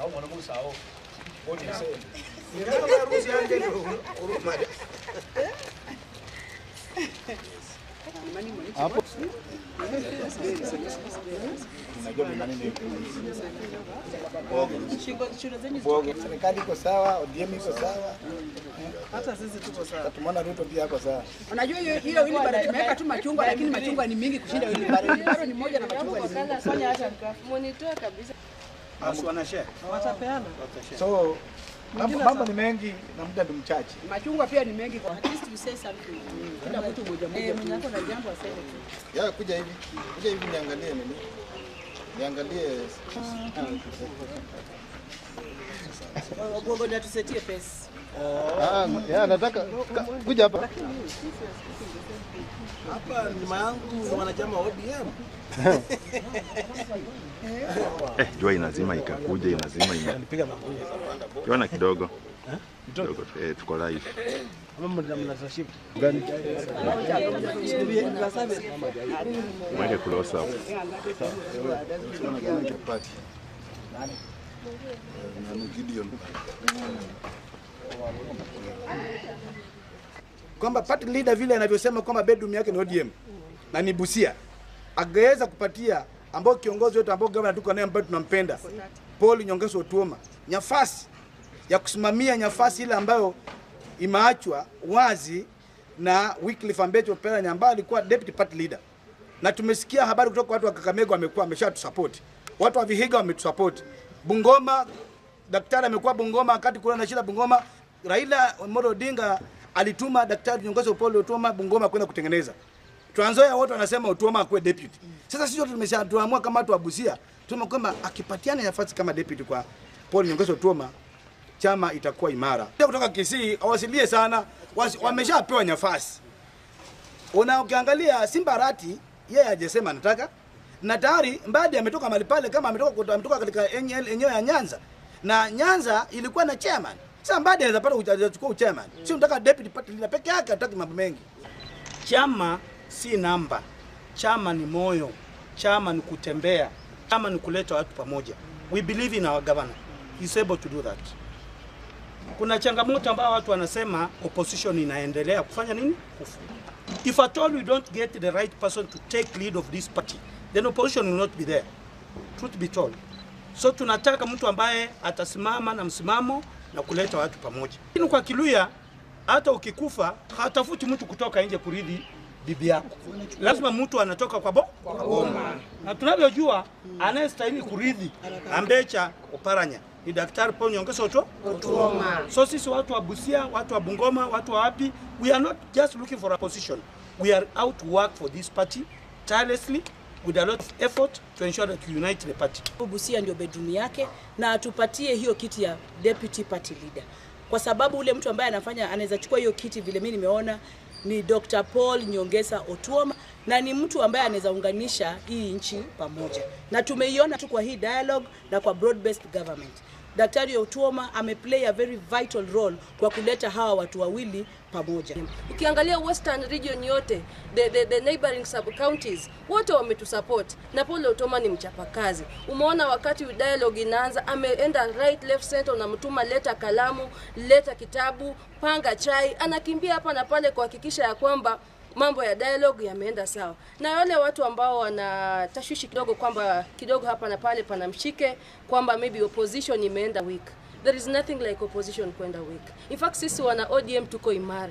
找我的木勺，我解释。你看那路线这个我买的。Hapo serikali iko sawa, ODM iko sawa, Hata sisi tuko sawa. tumeona Ruto pia iko sawa. Unajua hiyo wheelbarrow tumeweka tu machungwa, lakini machungwa ni mingi kushinda wheelbarrow. Wheelbarrow ni moja na machungwa ni mingi. Fanya hata monitor kabisa. Wana share. Watapeana. So mambo ni mengi na muda ni mchache. Machungwa pia ni mengi kwa at least you say something. Kila mtu moja moja. Mwenye ako na jambo aseme tu. Ya kuja hivi niangalie nini? Niangalie Ngoja tusetie pesa. ya nataka kuja hapa. Hapa nyuma yangu ni wanachama wa ODM. Jua inazima ikakuja inazima Nipiga magumu. kiona kidogo. Kidogo tuko live. Mama mnataship gani? Mweke close up. Kwamba party leader vile anavyosema kwamba bedroom yake ni ODM na ni Busia, angeweza kupatia ambao kiongozi wetu ambao gavana tuko naye ambaye tunampenda Paul Nyongesa Otuoma nafasi ya kusimamia nafasi ile ambayo imeachwa wazi na Wycliffe Ambetsa Oparanya ambaye alikuwa deputy party leader, na tumesikia habari kutoka watu wa Kakamega wamekuwa ameshatusupport, watu wa Vihiga wametusupport, Bungoma daktari amekuwa Bungoma wakati kuna na shida Bungoma, Raila Amolo Odinga alituma daktari Nyongesa Paul Otuoma Bungoma kwenda kutengeneza. Trans Nzoia wote wanasema Otuoma akuwe deputy. Sasa sisi wote tumeshaamua kama watu wa Busia tume kwamba akipatiana nafasi kama deputy kwa Paul Nyongesa Otuoma chama itakuwa imara. Kutoka Kisii awasilie sana, wameshapewa nafasi. Ukiangalia Simbarati yeye hajasema anataka, na tayari Mbadi ametoka mahali pale kama ametoka katika eneo ya Nyanza, na Nyanza ilikuwa na chairman. Sasa Mbadi anaweza pata kuchukua chairman. Si unataka deputy party leader peke yake, hataki mambo mengi. Chama si namba. Chama ni moyo. Chama ni kutembea. Chama ni kuleta watu pamoja. We believe in our governor. He's able to do that. Kuna changamoto ambayo watu wanasema opposition inaendelea kufanya nini? Kufu. If at all we don't get the right person to take lead of this party, then opposition will not be there. Truth be told. So tunataka mtu ambaye atasimama na msimamo na kuleta watu pamoja. Lakini kwa Kiluya hata ukikufa hatafuti mtu kutoka nje kuridhi bibi yako. Lazima mtu anatoka kwa boma. Na tunavyojua anayestahili kuridhi Ambetsa Oparanya ni Daktari Paul Nyongesa Otuoma. So sisi watu wa Busia, watu wa Bungoma, watu wa wapi, we are not just looking for a position. We are out to work for this party tirelessly with a lot of effort to ensure that we unite the party. Busia ndio bedroom yake na atupatie hiyo kiti ya deputy party leader. Kwa sababu ule mtu ambaye anaweza chukua hiyo kiti vile mimi nimeona ni Dr. Paul Nyongesa Otuoma, na ni mtu ambaye anaweza unganisha hii nchi pamoja. Na tumeiona tu kwa hii dialogue na kwa broad based government. Daktari Otuoma ameplay a very vital role kwa kuleta hawa watu wawili pamoja. Ukiangalia Western region yote, the neighboring sub counties, wote wametusupport. Na Paul Otuoma ni mchapakazi. Umeona wakati dialogue inaanza, ameenda right left center, unamtuma leta kalamu, leta kitabu, panga chai, anakimbia hapa na pale kuhakikisha ya kwamba mambo ya dialogue yameenda sawa. Na wale watu ambao wana tashwishi kidogo kwamba kidogo hapa na pale pana mshike kwamba maybe opposition imeenda weak. There is nothing like opposition kwenda weak. In fact sisi wana ODM tuko imara.